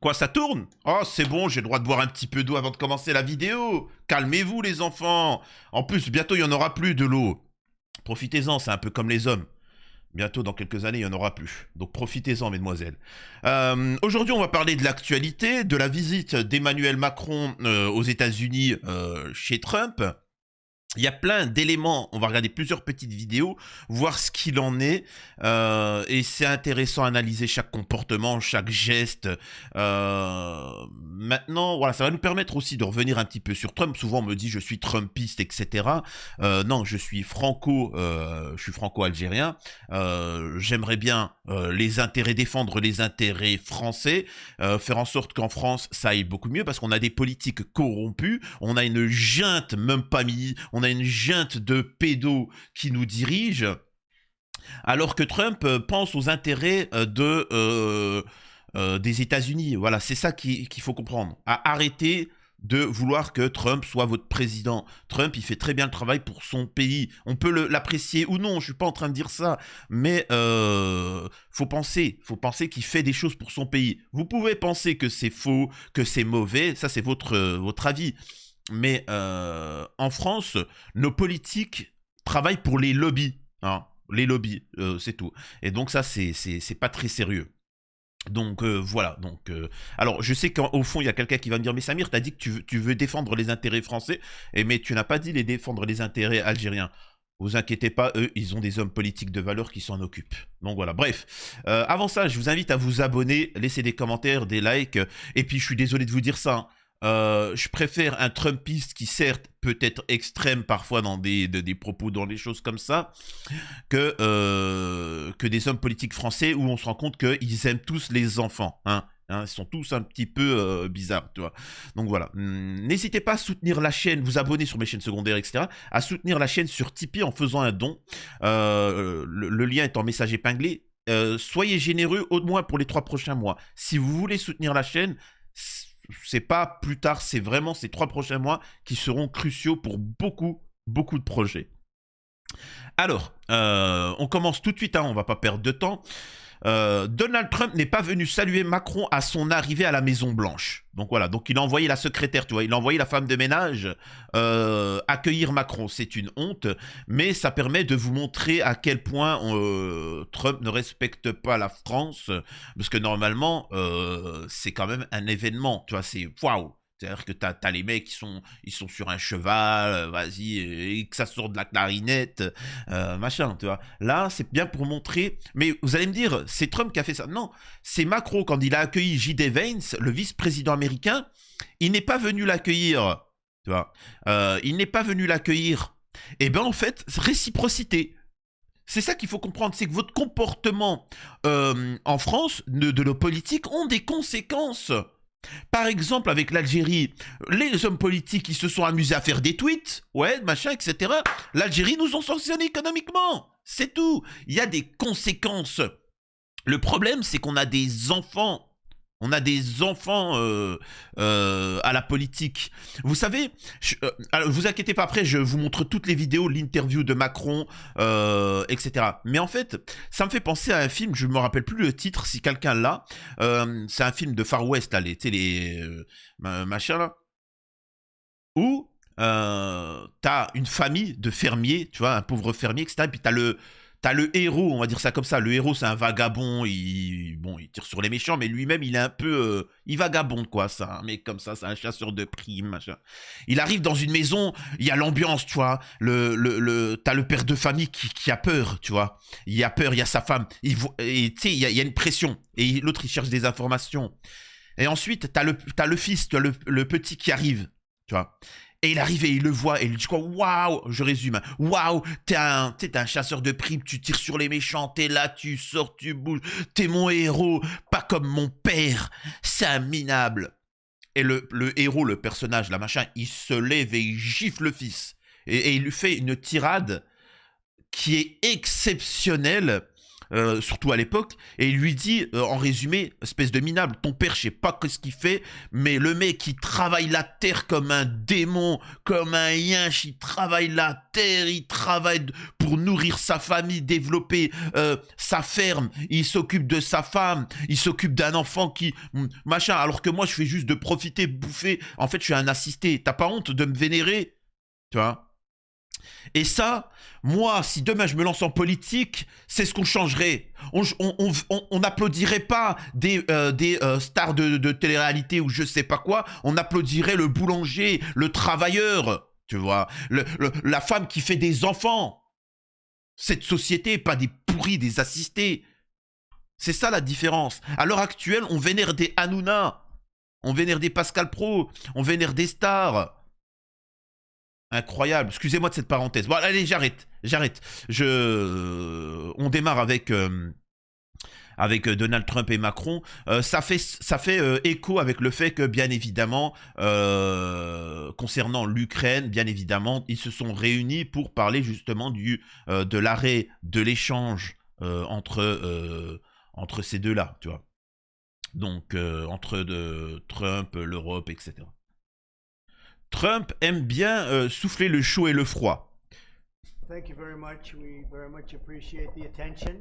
Quoi, ça tourne? Oh, c'est bon, j'ai le droit de boire un petit peu d'eau avant de commencer la vidéo. Calmez-vous, les enfants. En plus, bientôt, il n'y en aura plus de l'eau. Profitez-en, c'est un peu comme les hommes. Bientôt, dans quelques années, il n'y en aura plus. Donc profitez-en, mesdemoiselles. Aujourd'hui, on va parler de l'actualité, de la visite d'Emmanuel Macron aux États-Unis chez Trump. Il y a plein d'éléments, on va regarder plusieurs petites vidéos, voir ce qu'il en est, et c'est intéressant d'analyser chaque comportement, chaque geste. Maintenant, voilà, ça va nous permettre aussi de revenir un petit peu sur Trump. Souvent, on me dit je suis Trumpiste, etc. Non, je suis franco-algérien. J'aimerais bien défendre les intérêts français, faire en sorte qu'en France, ça aille beaucoup mieux, parce qu'on a des politiques corrompus, on a une junte, même pas mis, on a une junte de pédos qui nous dirigent, alors que Trump pense aux intérêts des États-Unis. Voilà, c'est ça qu'il faut comprendre. À arrêter de vouloir que Trump soit votre président. Trump, il fait très bien le travail pour son pays. On peut l'apprécier ou non, je suis pas en train de dire ça, mais faut penser qu'il fait des choses pour son pays. Vous pouvez penser que c'est faux, que c'est mauvais, ça c'est votre avis. Mais en France, nos politiques travaillent pour les lobbies. Hein, les lobbies, c'est tout. Et donc ça, c'est pas très sérieux. Donc voilà. Alors je sais qu'au fond il y a quelqu'un qui va me dire mais Samir, t'as dit que tu veux défendre les intérêts français, mais tu n'as pas dit les défendre les intérêts algériens. Vous inquiétez pas, eux, ils ont des hommes politiques de valeur qui s'en occupent. Donc voilà, bref. Avant ça, je vous invite à vous abonner, laisser des commentaires, des likes. Et puis, je suis désolé de vous dire ça, hein. Je préfère un Trumpiste qui, certes, peut être extrême parfois dans des propos, dans des choses comme ça, que des hommes politiques français où on se rend compte qu'ils aiment tous les enfants. Hein. Hein, ils sont tous un petit peu bizarres, tu vois. Donc voilà. N'hésitez pas à soutenir la chaîne, vous abonner sur mes chaînes secondaires, etc. À soutenir la chaîne sur Tipeee en faisant un don. Le lien est en message épinglé. Soyez généreux au moins pour les 3 prochains mois. Si vous voulez soutenir la chaîne, c'est pas plus tard, c'est vraiment ces 3 prochains mois qui seront cruciaux pour beaucoup de projets. Alors, on commence tout de suite, hein, on va pas perdre de temps. Donald Trump n'est pas venu saluer Macron à son arrivée à la Maison Blanche. Donc voilà, donc il a envoyé la secrétaire, tu vois, il a envoyé la femme de ménage accueillir Macron. C'est une honte, mais ça permet de vous montrer à quel point Trump ne respecte pas la France, parce que normalement, c'est quand même un événement, tu vois, c'est waouh. C'est-à-dire que t'as les mecs ils sont sur un cheval, vas-y, et que ça sort de la clarinette, machin, tu vois. Là, c'est bien pour montrer, mais vous allez me dire, c'est Trump qui a fait ça. Non, c'est Macron, quand il a accueilli J.D. Vance, le vice-président américain, il n'est pas venu l'accueillir, tu vois. Il n'est pas venu l'accueillir. Et bien, en fait, réciprocité. C'est ça qu'il faut comprendre, c'est que votre comportement en France, de nos politiques, ont des conséquences. Par exemple, avec l'Algérie, les hommes politiques, ils se sont amusés à faire des tweets, ouais, machin, etc. L'Algérie nous ont sanctionnés économiquement. C'est tout. Il y a des conséquences. Le problème, c'est qu'on a des enfants. On a des enfants à la politique. Vous savez, alors, vous inquiétez pas, après, je vous montre toutes les vidéos, l'interview de Macron, etc. Mais en fait, ça me fait penser à un film, je me rappelle plus le titre, si quelqu'un l'a. C'est un film de Far West, là, machins, là. Où t'as une famille de fermiers, tu vois, un pauvre fermier, etc. Et puis t'as le héros, on va dire ça comme ça. Le héros, c'est un vagabond. Bon, il tire sur les méchants, mais lui-même, il est un peu... il vagabonde, quoi, ça. Un mec comme ça, c'est un chasseur de primes, machin. Il arrive dans une maison, il y a l'ambiance, tu vois. T'as le père de famille qui a peur, tu vois. Il a peur, il y a sa femme. Et tu sais, il y a une pression. Et l'autre, il cherche des informations. Et ensuite, t'as le fils, tu vois, le petit qui arrive, tu vois. Et il arrive et il le voit et il dit quoi, waouh, je résume, hein. Waouh, t'es un chasseur de primes, tu tires sur les méchants, t'es là, tu sors, tu bouges, t'es mon héros, pas comme mon père, c'est un minable. Et le héros, le personnage, la machin, il se lève et il gifle le fils. Et il lui fait une tirade qui est exceptionnelle surtout à l'époque, et il lui dit, en résumé, espèce de minable, ton père, je sais pas ce qu'il fait, mais le mec, il travaille la terre comme un démon, comme un yinche, il travaille la terre, il travaille pour nourrir sa famille, développer sa ferme, il s'occupe de sa femme, il s'occupe d'un enfant qui... machin, alors que moi, je fais juste de profiter, bouffer, en fait, je suis un assisté, t'as pas honte de me vénérer, tu vois? Et ça, moi, si demain je me lance en politique, c'est ce qu'on changerait. On n'applaudirait pas des stars de télé-réalité ou je sais pas quoi. On applaudirait le boulanger, le travailleur, tu vois, la femme qui fait des enfants. Cette société, pas des pourris, des assistés. C'est ça la différence. À l'heure actuelle, on vénère des Hanouna, on vénère des Pascal Pro, on vénère des stars. Incroyable. Excusez-moi de cette parenthèse. Bon, allez, j'arrête. On démarre avec Donald Trump et Macron. Ça fait écho avec le fait que, bien évidemment, concernant l'Ukraine, bien évidemment, ils se sont réunis pour parler justement de l'arrêt de l'échange entre ces deux-là, tu vois. Donc, entre Trump, l'Europe, etc. Trump aime bien souffler le chaud et le froid. Thank you very much. We very much appreciate the attention.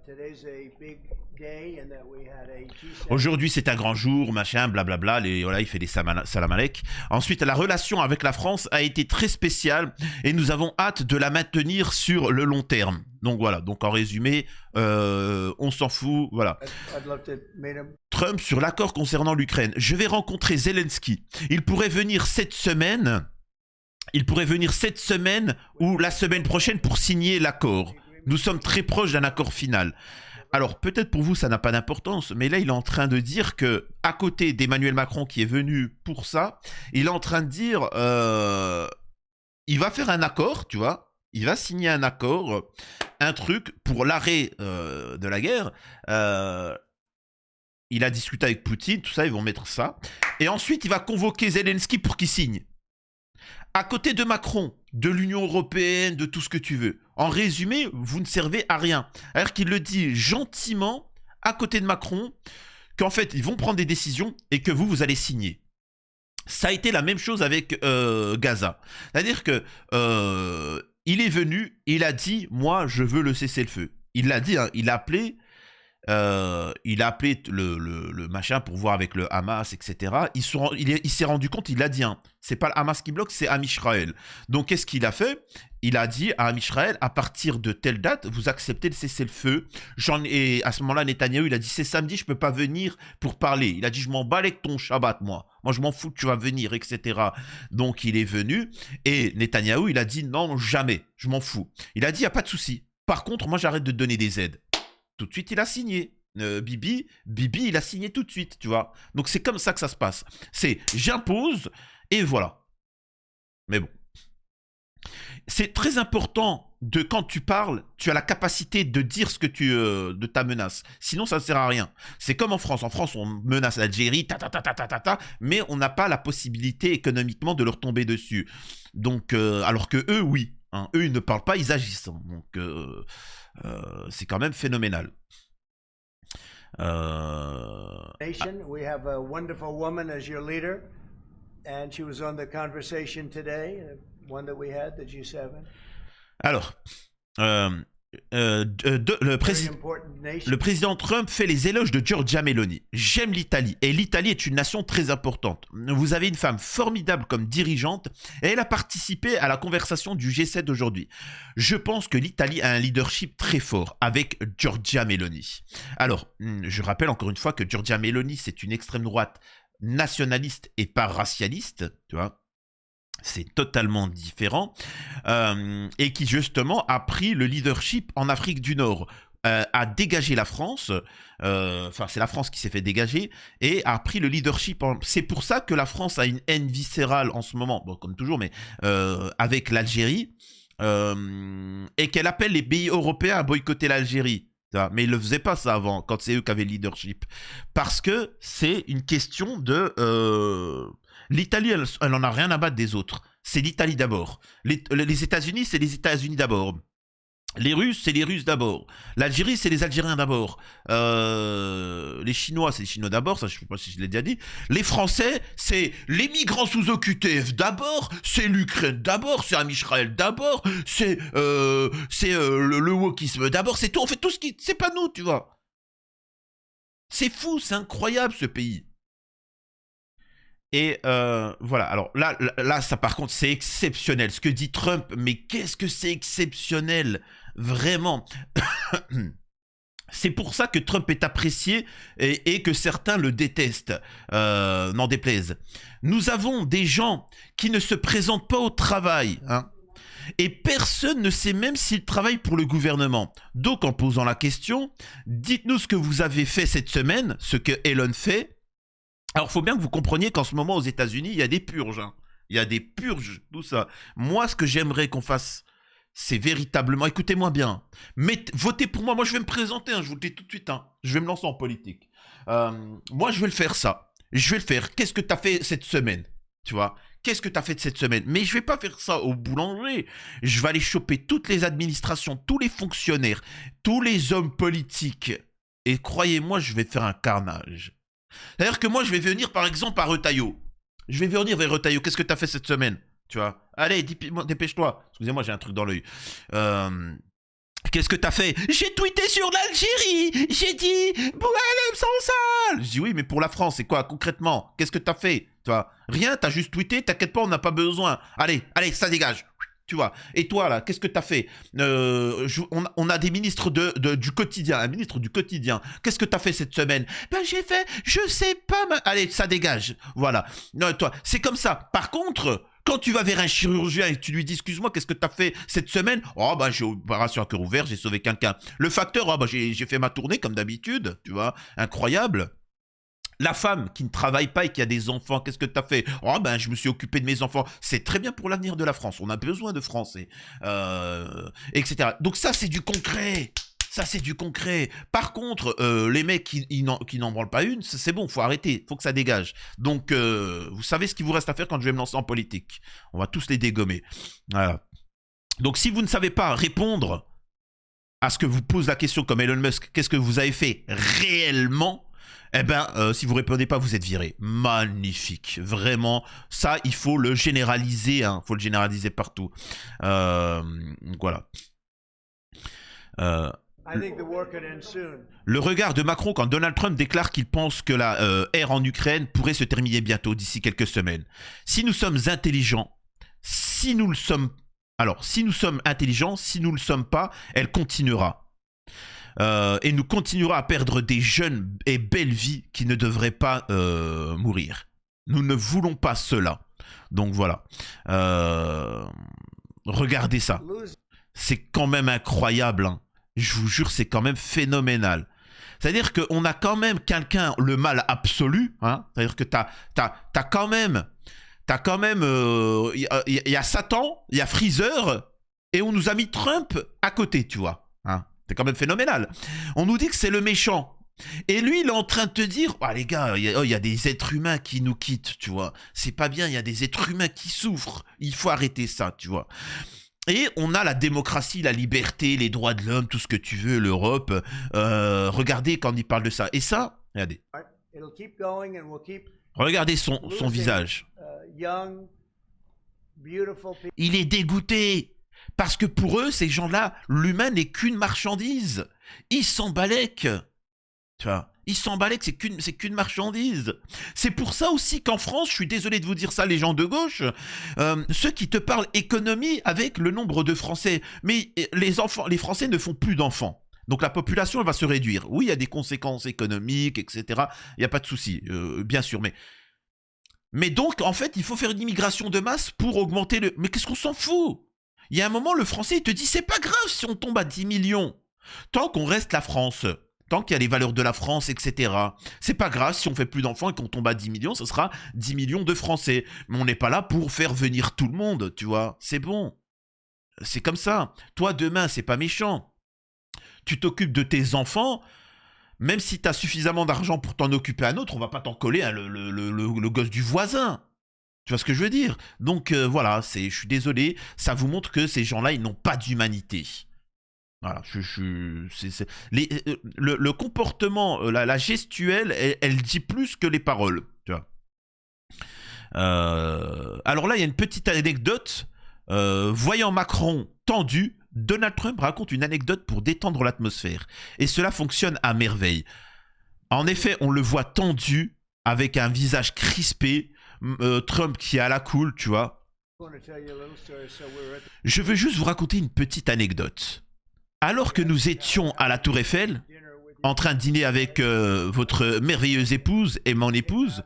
Today's a big day and that we had a G7. Aujourd'hui, c'est un grand jour, machin, blablabla. Voilà, il fait des salam alek. Ensuite, la relation avec la France a été très spéciale et nous avons hâte de la maintenir sur le long terme. Donc voilà, donc en résumé, on s'en fout, voilà. Trump sur l'accord concernant l'Ukraine. Je vais rencontrer Zelensky. Il pourrait venir cette semaine ou la semaine prochaine pour signer l'accord. Nous sommes très proches d'un accord final. Alors, peut-être pour vous, ça n'a pas d'importance, mais là, il est en train de dire que, à côté d'Emmanuel Macron qui est venu pour ça, il est en train de dire, il va faire un accord, tu vois, il va signer un accord, un truc pour l'arrêt de la guerre. Il a discuté avec Poutine, tout ça, ils vont mettre ça. Et ensuite, il va convoquer Zelensky pour qu'il signe. À côté de Macron, de l'Union européenne, de tout ce que tu veux. En résumé, vous ne servez à rien. Alors qu'il le dit gentiment, à côté de Macron, qu'en fait, ils vont prendre des décisions et que vous allez signer. Ça a été la même chose avec Gaza. C'est-à-dire que il est venu, il a dit, moi, je veux le cessez-le-feu. Il l'a dit, hein, il a appelé le machin pour voir avec le Hamas, etc. Il s'est rendu compte, il a dit, hein, c'est pas le Hamas qui bloque, c'est Amisraël. Donc qu'est-ce qu'il a fait? Il a dit à Amisraël, à partir de telle date, vous acceptez de cesser le feu. Et à ce moment-là, Netanyahou, il a dit, c'est samedi, je peux pas venir pour parler. Il a dit, je m'en bats avec ton Shabbat, moi. Moi, je m'en fous que tu vas venir, etc. Donc il est venu, et Netanyahou, il a dit, non, jamais, je m'en fous. Il a dit, il n'y a pas de souci. Par contre, moi, j'arrête de te donner des aides. Tout de suite, il a signé. Bibi, il a signé tout de suite, tu vois. Donc, c'est comme ça que ça se passe. C'est j'impose et voilà. Mais bon. C'est très important de quand tu parles, tu as la capacité de dire ce que de ta menace. Sinon, ça ne sert à rien. C'est comme en France. En France, on menace l'Algérie, mais on n'a pas la possibilité économiquement de leur tomber dessus. Donc, alors que eux, oui. Hein, eux, ils ne parlent pas, ils agissent. Hein. Donc, c'est quand même phénoménal. We have a wonderful woman as your leader, and she was on the conversation today, one that we had, the G7. Alors, le président Trump fait les éloges de Giorgia Meloni. J'aime l'Italie, et l'Italie est une nation très importante. Vous avez une femme formidable comme dirigeante, et elle a participé à la conversation du G7 d'aujourd'hui. Je pense que l'Italie a un leadership très fort avec Giorgia Meloni. Alors, je rappelle encore une fois que Giorgia Meloni, c'est une extrême droite nationaliste et pas racialiste, tu vois. C'est totalement différent, et qui justement a pris le leadership en Afrique du Nord, a dégagé la France, enfin c'est la France qui s'est fait dégager, et a pris le leadership. C'est pour ça que la France a une haine viscérale en ce moment, bon, comme toujours, mais avec l'Algérie, et qu'elle appelle les pays européens à boycotter l'Algérie. Mais ils ne le faisaient pas ça avant, quand c'est eux qui avaient le leadership. Parce que c'est une question de... L'Italie, elle en a rien à battre des autres. C'est l'Italie d'abord. Les États-Unis, c'est les États-Unis d'abord. Les Russes, c'est les Russes d'abord. L'Algérie, c'est les Algériens d'abord. Les Chinois, c'est les Chinois d'abord. Ça, je ne sais pas si je l'ai déjà dit. Les Français, c'est les migrants sous OQTF d'abord. C'est l'Ukraine d'abord. C'est Israël d'abord. C'est le wokisme d'abord. C'est tout. On fait tout ce qui. C'est pas nous, tu vois. C'est fou, c'est incroyable ce pays. Et voilà, alors là, ça par contre, c'est exceptionnel. Ce que dit Trump, mais qu'est-ce que c'est exceptionnel, vraiment. C'est pour ça que Trump est apprécié et que certains le détestent, n'en déplaise. Nous avons des gens qui ne se présentent pas au travail, hein, et personne ne sait même s'ils travaillent pour le gouvernement. Donc en posant la question, dites-nous ce que vous avez fait cette semaine, ce que Elon fait. Alors, il faut bien que vous compreniez qu'en ce moment, aux États-Unis, il y a des purges. Hein. Il y a des purges, tout ça. Moi, ce que j'aimerais qu'on fasse, c'est véritablement... Écoutez-moi bien. Votez pour moi. Moi, je vais me présenter. Hein, je vous le dis tout de suite. Hein. Je vais me lancer en politique. Moi, je vais le faire ça. Je vais le faire. Qu'est-ce que tu as fait cette semaine? Tu vois? Qu'est-ce que tu as fait de cette semaine? Mais je vais pas faire ça au boulanger. Je vais aller choper toutes les administrations, tous les fonctionnaires, tous les hommes politiques. Et croyez-moi, je vais faire un carnage. C'est-à-dire que moi, je vais venir, par exemple, à Retailleau. Je vais venir vers Retailleau. Qu'est-ce que tu as fait cette semaine? Tu vois? Allez, dépêche-toi. Excusez-moi, j'ai un truc dans l'œil. Qu'est-ce que t'as fait? J'ai tweeté sur l'Algérie. J'ai dit Boualem sans sale. Je dis oui, mais pour la France, c'est quoi concrètement? Qu'est-ce que t'as fait? Tu vois? Rien, t'as juste tweeté. T'inquiète pas, on n'a pas besoin. Allez, ça dégage. Tu vois. Et toi, là, qu'est-ce que t'as fait? On a des ministres du quotidien, un ministre du quotidien. Qu'est-ce que t'as fait cette semaine? Ben, j'ai fait, je sais pas, allez, ça dégage. Voilà. Non, toi, c'est comme ça. Par contre, quand tu vas vers un chirurgien et que tu lui dis, excuse-moi, qu'est-ce que t'as fait cette semaine? Oh, bah, j'ai opération à cœur ouvert, j'ai sauvé quelqu'un. Le facteur, oh, bah, j'ai fait ma tournée comme d'habitude, tu vois. Incroyable. La femme qui ne travaille pas et qui a des enfants, qu'est-ce que tu as fait? Oh ben, je me suis occupé de mes enfants. C'est très bien pour l'avenir de la France. On a besoin de Français, etc. Donc ça, c'est du concret. Ça, c'est du concret. Par contre, les mecs qui n'en branlent pas une, c'est bon, faut arrêter, faut que ça dégage. Donc, vous savez ce qu'il vous reste à faire quand je vais me lancer en politique. On va tous les dégommer. Voilà. Donc, si vous ne savez pas répondre à ce que vous pose la question comme Elon Musk, qu'est-ce que vous avez fait réellement? Eh ben, si vous répondez pas, vous êtes viré. Magnifique, vraiment. Ça, il faut le généraliser. Hein. Faut le généraliser partout. Voilà. Le regard de Macron quand Donald Trump déclare qu'il pense que la ère en Ukraine pourrait se terminer bientôt, d'ici quelques semaines. Si nous sommes intelligents, si nous le sommes... Alors, si nous sommes intelligents, si nous ne le sommes pas, elle continuera. Et nous continuerons à perdre des jeunes et belles vies qui ne devraient pas mourir. Nous ne voulons pas cela. Donc voilà. Regardez ça. C'est quand même incroyable. Hein. Je vous jure, c'est quand même phénoménal. C'est-à-dire qu'on a quand même quelqu'un, le mal absolu. Hein. C'est-à-dire que t'as quand même... Il y a Satan, il y a Freezer, et on nous a mis Trump à côté, tu vois. Hein. C'est quand même phénoménal. On nous dit que c'est le méchant. Et lui, il est en train de te dire, ah les gars, il y a des êtres humains qui nous quittent, tu vois. C'est pas bien, il y a des êtres humains qui souffrent. Il faut arrêter ça, tu vois. Et on a la démocratie, la liberté, les droits de l'homme, tout ce que tu veux, l'Europe. Regardez quand il parle de ça. Et ça, regardez. Regardez son visage. Il est dégoûté. Parce que pour eux, ces gens-là, l'humain n'est qu'une marchandise. Ils s'en balèquent. Tu vois, ils s'en balèquent, c'est qu'une marchandise. C'est pour ça aussi qu'en France, je suis désolé de vous dire ça, les gens de gauche, ceux qui te parlent économie avec le nombre de Français. Mais les Français ne font plus d'enfants. Donc la population, elle va se réduire. Oui, il y a des conséquences économiques, etc. Il n'y a pas de souci, bien sûr. Mais donc, en fait, il faut faire une immigration de masse pour augmenter le... Mais qu'est-ce qu'on s'en fout? Il y a un moment, le Français, il te dit, c'est pas grave si on tombe à 10 millions. Tant qu'on reste la France, tant qu'il y a les valeurs de la France, etc. C'est pas grave si on fait plus d'enfants et qu'on tombe à 10 millions, ce sera 10 millions de Français. Mais on n'est pas là pour faire venir tout le monde, tu vois. C'est bon. C'est comme ça. Toi, demain, c'est pas méchant. Tu t'occupes de tes enfants, même si tu as suffisamment d'argent pour t'en occuper un autre, on va pas t'en coller hein, le gosse du voisin. Tu vois ce que je veux dire? Donc voilà, je suis désolé, ça vous montre que ces gens-là, ils n'ont pas d'humanité. Voilà, le comportement, la gestuelle, elle dit plus que les paroles, tu vois. Alors là, il y a une petite anecdote. Voyant Macron tendu, Donald Trump raconte une anecdote pour détendre l'atmosphère. Et cela fonctionne à merveille. En effet, on le voit tendu, avec un visage crispé, Trump qui est à la cool, tu vois. Je veux juste vous raconter une petite anecdote. Alors que nous étions à la Tour Eiffel, en train de dîner avec votre merveilleuse épouse et mon épouse,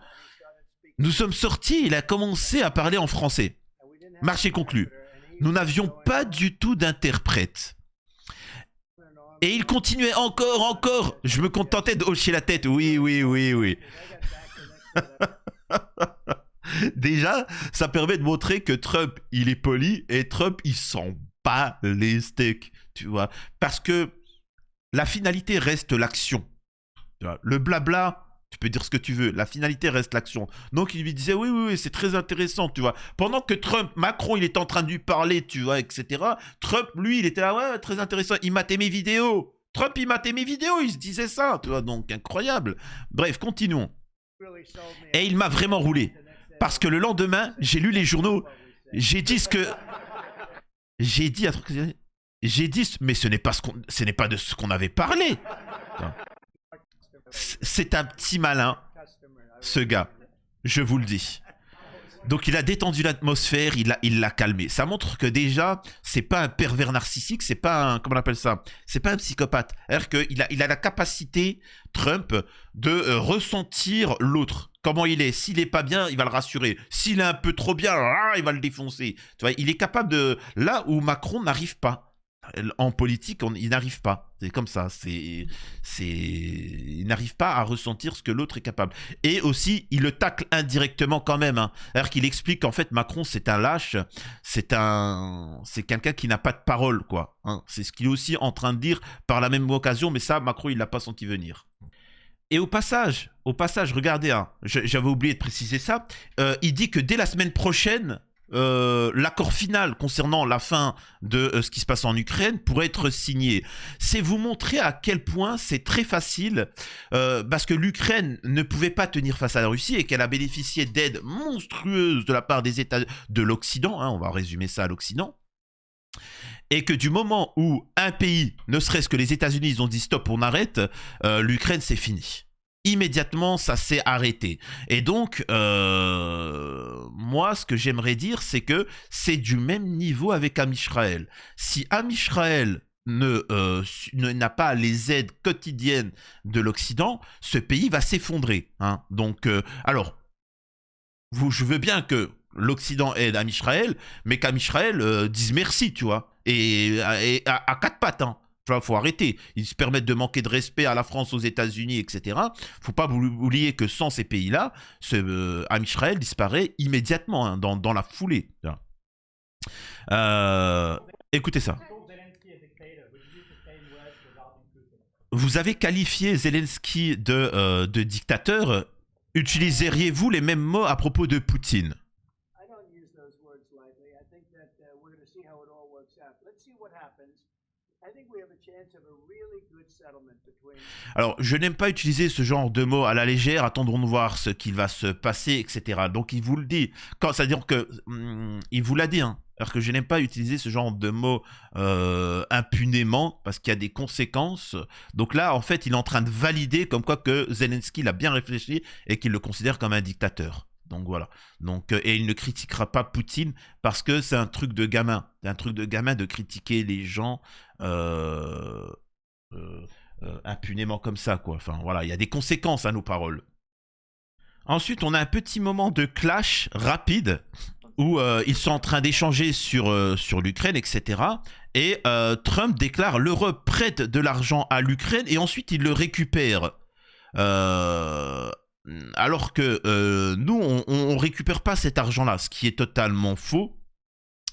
nous sommes sortis, il a commencé à parler en français. Marché conclu. Nous n'avions pas du tout d'interprète. Et il continuait encore. Je me contentais de hocher la tête. Oui, oui, oui, oui. Déjà, ça permet de montrer que Trump, il est poli et Trump, il s'en bat les steaks, tu vois. Parce que la finalité reste l'action. Le blabla, tu peux dire ce que tu veux, la finalité reste l'action. Donc il lui disait oui, oui, oui, c'est très intéressant, tu vois. Pendant que Macron, il est en train de lui parler, tu vois, etc. Trump, lui, il était là, ouais, très intéressant, il matait mes vidéos. Trump, il matait mes vidéos, il se disait ça, tu vois, donc incroyable. Bref, continuons. Et il m'a vraiment roulé. Parce que le lendemain, j'ai lu les journaux, j'ai dit ce que... J'ai dit, mais ce n'est pas de ce qu'on avait parlé. C'est un petit malin, ce gars. Je vous le dis. Donc il a détendu l'atmosphère, il l'a calmé. Ça montre que déjà, c'est pas un pervers narcissique, c'est pas un, comment on appelle ça, c'est pas un psychopathe. C'est-à-dire qu'il a la capacité, Trump, de ressentir l'autre. Comment il est. S'il est pas bien, il va le rassurer. S'il est un peu trop bien, il va le défoncer. Tu vois, il est capable de... Là où Macron n'arrive pas. En politique, il n'arrive pas. C'est comme ça. Il n'arrive pas à ressentir ce que l'autre est capable. Et aussi, il le tacle indirectement quand même. Hein. C'est-à-dire qu'il explique qu'en fait, Macron, c'est un lâche. C'est quelqu'un qui n'a pas de parole, quoi. Hein. C'est ce qu'il est aussi en train de dire par la même occasion. Mais ça, Macron, il l'a pas senti venir. Et au passage, regardez, hein, j'avais oublié de préciser ça. Il dit que dès la semaine prochaine, l'accord final concernant la fin de ce qui se passe en Ukraine pourrait être signé. C'est vous montrer à quel point c'est très facile, parce que l'Ukraine ne pouvait pas tenir face à la Russie et qu'elle a bénéficié d'aides monstrueuses de la part des États de l'Occident, hein, on va résumer ça à l'Occident, et que du moment où un pays, ne serait-ce que les États-Unis, ils ont dit stop, on arrête, l'Ukraine c'est fini. Immédiatement, ça s'est arrêté. Et donc, moi, ce que j'aimerais dire, c'est que c'est du même niveau avec Amisraël. Si Amisraël n'a pas les aides quotidiennes de l'Occident, ce pays va s'effondrer. Hein. Donc, alors, je veux bien que l'Occident aide Amisraël, mais qu'Amisraël dise merci, tu vois. Et à quatre pattes, hein. Il faut arrêter. Ils se permettent de manquer de respect à la France, aux États-Unis, etc. Faut pas oublier que sans ces pays-là, Amisraël disparaît immédiatement, hein, dans la foulée. Écoutez ça. Vous avez qualifié Zelensky de dictateur. Utiliseriez-vous les mêmes mots à propos de Poutine? Alors, je n'aime pas utiliser ce genre de mots à la légère, attendons de voir ce qui va se passer, etc. Donc, il vous le dit. C'est-à-dire que, il vous l'a dit, hein. Alors que je n'aime pas utiliser ce genre de mots impunément, parce qu'il y a des conséquences. Donc là, en fait, il est en train de valider comme quoi que Zelensky l'a bien réfléchi et qu'il le considère comme un dictateur. Donc voilà. Donc, et il ne critiquera pas Poutine parce que c'est un truc de gamin. C'est un truc de gamin de critiquer les gens impunément comme ça, quoi. Enfin voilà, il y a des conséquences à nos paroles. Ensuite, on a un petit moment de clash rapide où ils sont en train d'échanger sur l'Ukraine, etc. Et Trump déclare l'Europe prête de l'argent à l'Ukraine et ensuite il le récupère. Alors que nous, on récupère pas cet argent-là, ce qui est totalement faux.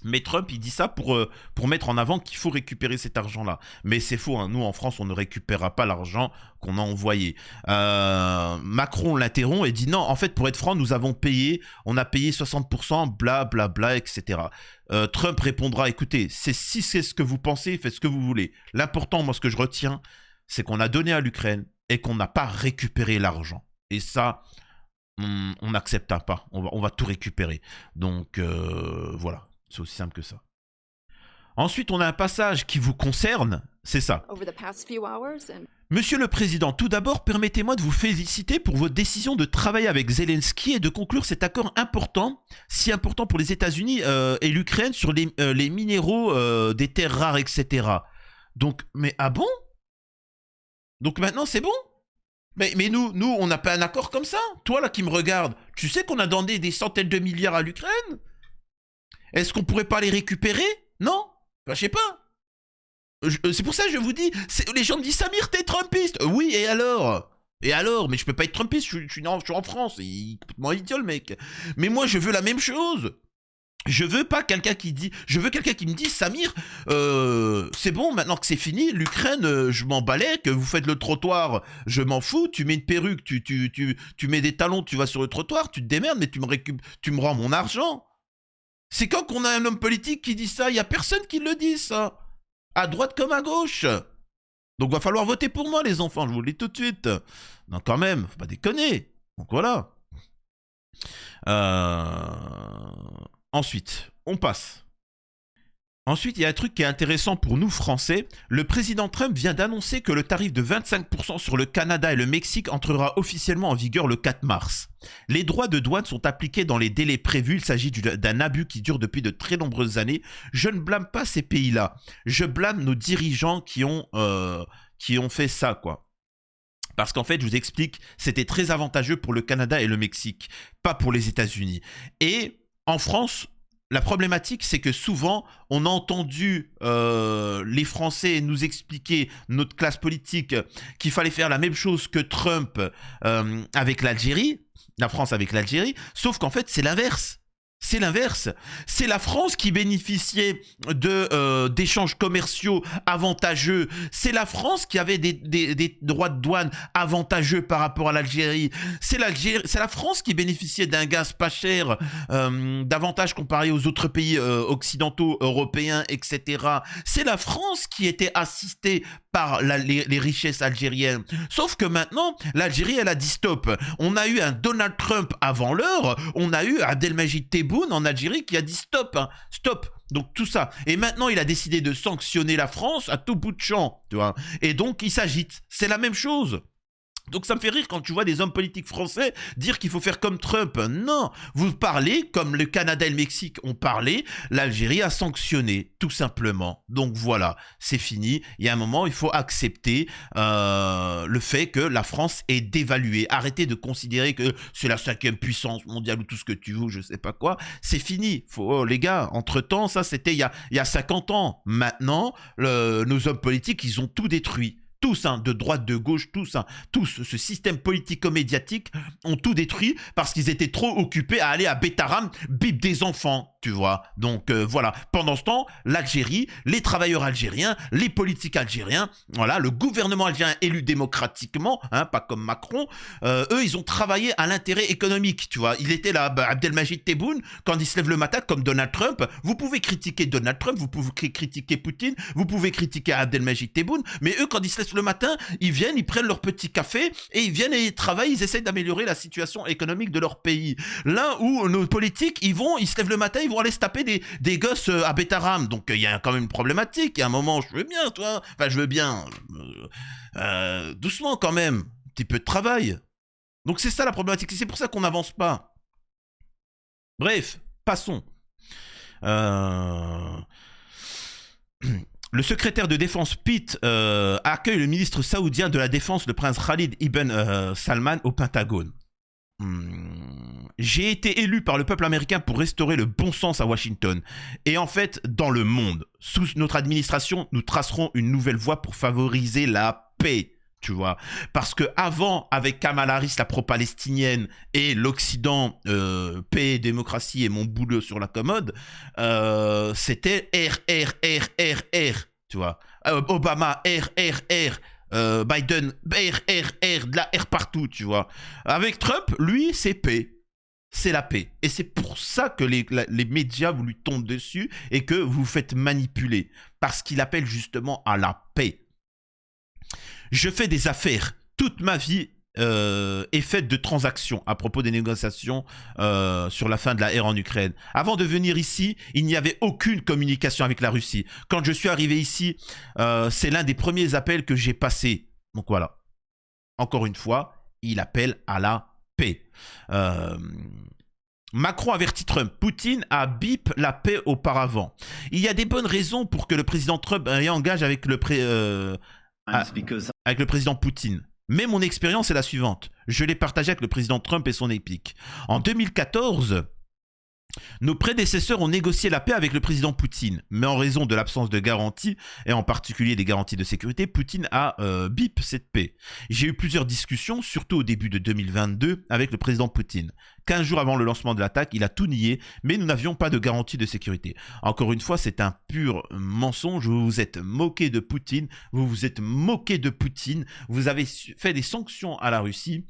Mais Trump, il dit ça pour mettre en avant qu'il faut récupérer cet argent-là. Mais c'est faux, hein. Nous, en France, on ne récupérera pas l'argent qu'on a envoyé. Macron l'interrompt et dit non, en fait, pour être franc, on a payé 60%, bla, bla, bla, etc. Trump répondra, écoutez, si c'est ce que vous pensez, faites ce que vous voulez. L'important, moi, ce que je retiens, c'est qu'on a donné à l'Ukraine et qu'on n'a pas récupéré l'argent. Et ça, on n'accepte pas. On va tout récupérer. Donc, voilà. C'est aussi simple que ça. Ensuite, on a un passage qui vous concerne, c'est ça. Monsieur le Président, tout d'abord, permettez-moi de vous féliciter pour votre décision de travailler avec Zelensky et de conclure cet accord important, si important pour les États-Unis et l'Ukraine sur les minéraux des terres rares, etc. Donc, mais ah bon? Donc maintenant, c'est bon? Mais nous, on n'a pas un accord comme ça? Toi, là, qui me regarde, tu sais qu'on a donné des centaines de milliards à l'Ukraine? Est-ce qu'on pourrait pas les récupérer? Non? Enfin, je sais pas. C'est pour ça que je vous dis, les gens me disent Samir, t'es Trumpiste. Oui, et alors? Et alors? Mais je peux pas être Trumpiste, je suis en France. Il est complètement idiot, le mec. Mais moi, je veux la même chose. Je veux pas quelqu'un qui dit... Je veux quelqu'un qui me dise, Samir, c'est bon, maintenant que c'est fini, l'Ukraine, je m'en balais, que vous faites le trottoir, je m'en fous, tu mets une perruque, tu mets des talons, tu vas sur le trottoir, tu te démerdes, mais tu me rends mon argent. C'est quand qu'on a un homme politique qui dit ça? Il n'y a personne qui le dit, ça. À droite comme à gauche. Donc va falloir voter pour moi, les enfants, je vous le dis tout de suite. Non, quand même, faut pas déconner. Donc voilà. Ensuite, on passe. Ensuite, il y a un truc qui est intéressant pour nous, Français. Le président Trump vient d'annoncer que le tarif de 25% sur le Canada et le Mexique entrera officiellement en vigueur le 4 mars. Les droits de douane sont appliqués dans les délais prévus. Il s'agit d'un abus qui dure depuis de très nombreuses années. Je ne blâme pas ces pays-là. Je blâme nos dirigeants qui ont fait ça, quoi. Parce qu'en fait, je vous explique, c'était très avantageux pour le Canada et le Mexique, pas pour les États-Unis. Et en France... La problématique, c'est que souvent, on a entendu les Français nous expliquer, notre classe politique, qu'il fallait faire la même chose que Trump avec l'Algérie, la France avec l'Algérie, sauf qu'en fait, c'est l'inverse. C'est l'inverse. C'est la France qui bénéficiait d'échanges commerciaux avantageux. C'est la France qui avait des droits de douane avantageux par rapport à l'Algérie. C'est la France qui bénéficiait d'un gaz pas cher, davantage comparé aux autres pays occidentaux, européens, etc. C'est la France qui était assistée par les richesses algériennes. Sauf que maintenant, l'Algérie, elle a dit stop. On a eu un Donald Trump avant l'heure, on a eu Abdelmajid Tebboune en Algérie qui a dit stop, hein, stop. Donc tout ça. Et maintenant, il a décidé de sanctionner la France à tout bout de champ, tu vois. Et donc, il s'agite. C'est la même chose. Donc ça me fait rire quand tu vois des hommes politiques français dire qu'il faut faire comme Trump. Non, vous parlez comme le Canada et le Mexique ont parlé, l'Algérie a sanctionné, tout simplement. Donc voilà, c'est fini. Il y a un moment, il faut accepter le fait que la France est dévaluée. Arrêtez de considérer que c'est la 5e puissance mondiale ou tout ce que tu veux, je sais pas quoi. C'est fini. Les gars, entre-temps, ça c'était il y a 50 ans. Maintenant, nos hommes politiques, ils ont tout détruit. Tous, hein, de droite, de gauche, tous, ce système politico-médiatique ont tout détruit parce qu'ils étaient trop occupés à aller à Betaram bip des enfants, tu vois. Donc voilà, pendant ce temps, l'Algérie, les travailleurs algériens, les politiques algériens, voilà, le gouvernement algérien élu démocratiquement, hein, pas comme Macron, eux, ils ont travaillé à l'intérêt économique, tu vois. Il était là, Abdelmajid Tebboune, quand il se lève le matin, comme Donald Trump, vous pouvez critiquer Donald Trump, vous pouvez critiquer Poutine, vous pouvez critiquer Abdelmajid Tebboune, mais eux, quand ils se lèvent le matin, ils viennent, ils prennent leur petit café et ils viennent et ils travaillent, ils essayent d'améliorer la situation économique de leur pays. Là où nos politiques, ils se lèvent le matin, ils vont aller se taper des gosses à Betaram. Donc il y a quand même une problématique. Il y a un moment, je veux bien, toi. Enfin, je veux bien. Doucement quand même. Un petit peu de travail. Donc c'est ça la problématique. C'est pour ça qu'on n'avance pas. Bref, passons. Le secrétaire de défense Pete accueille le ministre saoudien de la défense, le prince Khalid ibn Salman, au Pentagone. J'ai été élu par le peuple américain pour restaurer le bon sens à Washington. Et en fait, dans le monde, sous notre administration, nous tracerons une nouvelle voie pour favoriser la paix. Tu vois, parce que avant, avec Kamala Harris, la pro-palestinienne, et l'Occident, paix, démocratie et mon boulot sur la commode, c'était R, tu vois. Obama, R, Biden, R, de la R partout, tu vois. Avec Trump, lui, c'est paix. C'est la paix. Et c'est pour ça que les médias vous lui tombent dessus et que vous vous faites manipuler. Parce qu'il appelle justement à la paix. Je fais des affaires. Toute ma vie est faite de transactions à propos des négociations sur la fin de la guerre en Ukraine. Avant de venir ici, il n'y avait aucune communication avec la Russie. Quand je suis arrivé ici, c'est l'un des premiers appels que j'ai passés. Donc voilà. Encore une fois, il appelle à la paix. Macron avertit Trump. Poutine a bip la paix auparavant. Il y a des bonnes raisons pour que le président Trump engage avec le avec le président Poutine. Mais mon expérience est la suivante. Je l'ai partagée avec le président Trump et son épique. En 2014, nos prédécesseurs ont négocié la paix avec le président Poutine. Mais en raison de l'absence de garanties, et en particulier des garanties de sécurité, Poutine a bip cette paix. J'ai eu plusieurs discussions, surtout au début de 2022, avec le président Poutine. 15 jours avant le lancement de l'attaque, il a tout nié, mais nous n'avions pas de garantie de sécurité. Encore une fois, c'est un pur mensonge. Vous vous êtes moqué de Poutine, vous avez fait des sanctions à la Russie,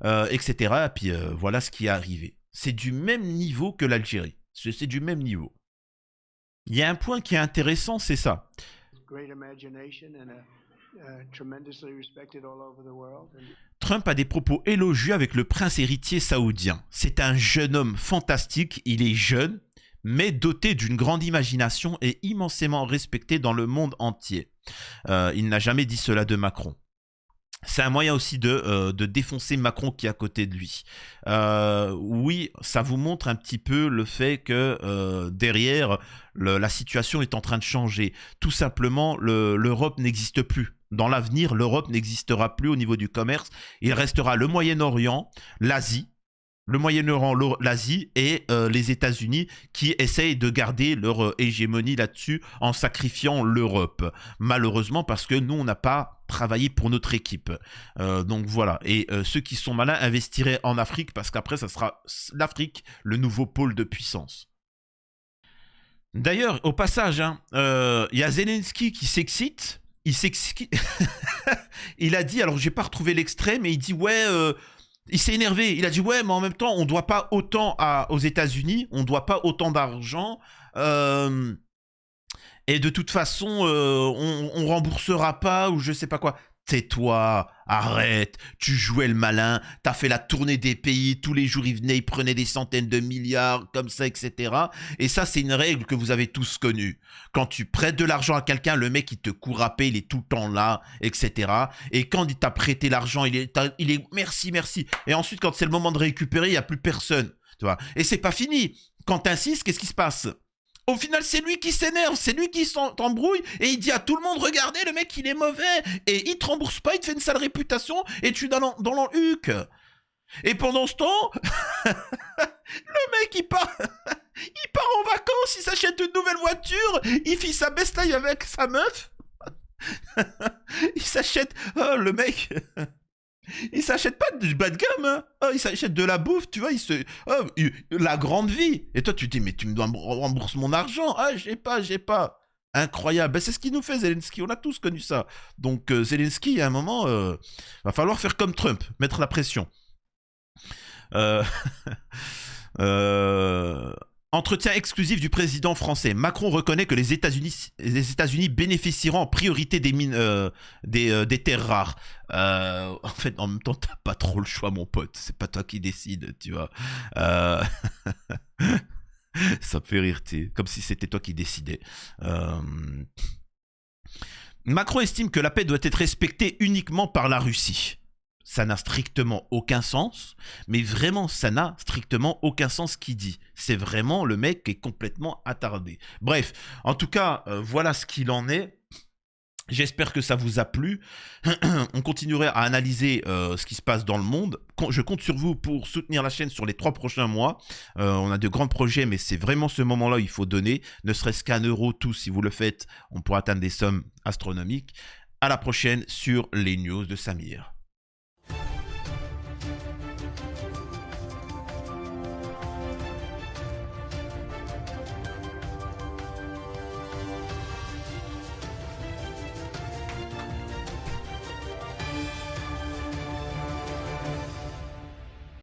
etc. Et puis voilà ce qui est arrivé. C'est du même niveau que l'Algérie. C'est du même niveau. Il y a un point qui est intéressant, c'est ça. Trump a des propos élogieux avec le prince héritier saoudien. C'est un jeune homme fantastique, il est jeune, mais doté d'une grande imagination et immensément respecté dans le monde entier. Il n'a jamais dit cela de Macron. C'est un moyen aussi de défoncer Macron qui est à côté de lui. Oui, ça vous montre un petit peu le fait que derrière, la situation est en train de changer. Tout simplement, l'Europe n'existe plus. Dans l'avenir, l'Europe n'existera plus au niveau du commerce. Il restera le Moyen-Orient, l'Asie, l'Asie et les États-Unis qui essayent de garder leur hégémonie là-dessus en sacrifiant l'Europe. Malheureusement, parce que nous, on n'a pas travaillé pour notre équipe. Donc voilà. Et ceux qui sont malins investiraient en Afrique parce qu'après, ça sera l'Afrique, le nouveau pôle de puissance. D'ailleurs, au passage, y a Zelensky qui s'excite. Il a dit, alors j'ai pas retrouvé l'extrait, mais il dit ouais... il s'est énervé, il a dit ouais mais en même temps on doit pas autant aux États-Unis, on doit pas autant d'argent et de toute façon on remboursera pas ou je sais pas quoi. Tais-toi, arrête, tu jouais le malin, t'as fait la tournée des pays, tous les jours ils venaient, ils prenaient des centaines de milliards, comme ça, etc. Et ça, c'est une règle que vous avez tous connue. Quand tu prêtes de l'argent à quelqu'un, le mec, il te court après, il est tout le temps là, etc. Et quand il t'a prêté l'argent, il est merci, merci. Et ensuite, quand c'est le moment de récupérer, il n'y a plus personne, tu vois. Et c'est pas fini. Quand t'insistes, qu'est-ce qui se passe ? Au final, c'est lui qui s'énerve, c'est lui qui t'embrouille et il dit à tout le monde, regardez, le mec, il est mauvais. Et il te rembourse pas, il te fait une sale réputation et tu es dans l'enhuc. Et pendant ce temps, le mec, il part en vacances, il s'achète une nouvelle voiture, il fait sa best-life avec sa meuf. Il s'achète... Oh, le mec... Il s'achète pas du bas de gamme, hein. Oh, il s'achète de la bouffe, tu vois, la grande vie. Et toi, tu te dis, mais tu me dois rembourser mon argent. Ah, j'ai pas. Incroyable. Ben, c'est ce qu'il nous fait, Zelensky. On a tous connu ça. Donc, Zelensky, à un moment, va falloir faire comme Trump, mettre la pression. Entretien exclusif du président français. Macron reconnaît que les États-Unis bénéficieront en priorité des mines, des terres rares. En fait, en même temps, t'as pas trop le choix, mon pote. C'est pas toi qui décide, tu vois. Ça me fait rire, tu sais. Comme si c'était toi qui décidais. Macron estime que la paix doit être respectée uniquement par la Russie. Ça n'a strictement aucun sens, mais vraiment, ça n'a strictement aucun sens ce qu'il dit. C'est vraiment le mec qui est complètement attardé. Bref, en tout cas, voilà ce qu'il en est. J'espère que ça vous a plu. On continuerait à analyser ce qui se passe dans le monde. Je compte sur vous pour soutenir la chaîne sur les 3 prochains mois. On a de grands projets, mais c'est vraiment ce moment-là où il faut donner. Ne serait-ce qu'1 euro tout, si vous le faites, on pourra atteindre des sommes astronomiques. à la prochaine sur les news de Samir.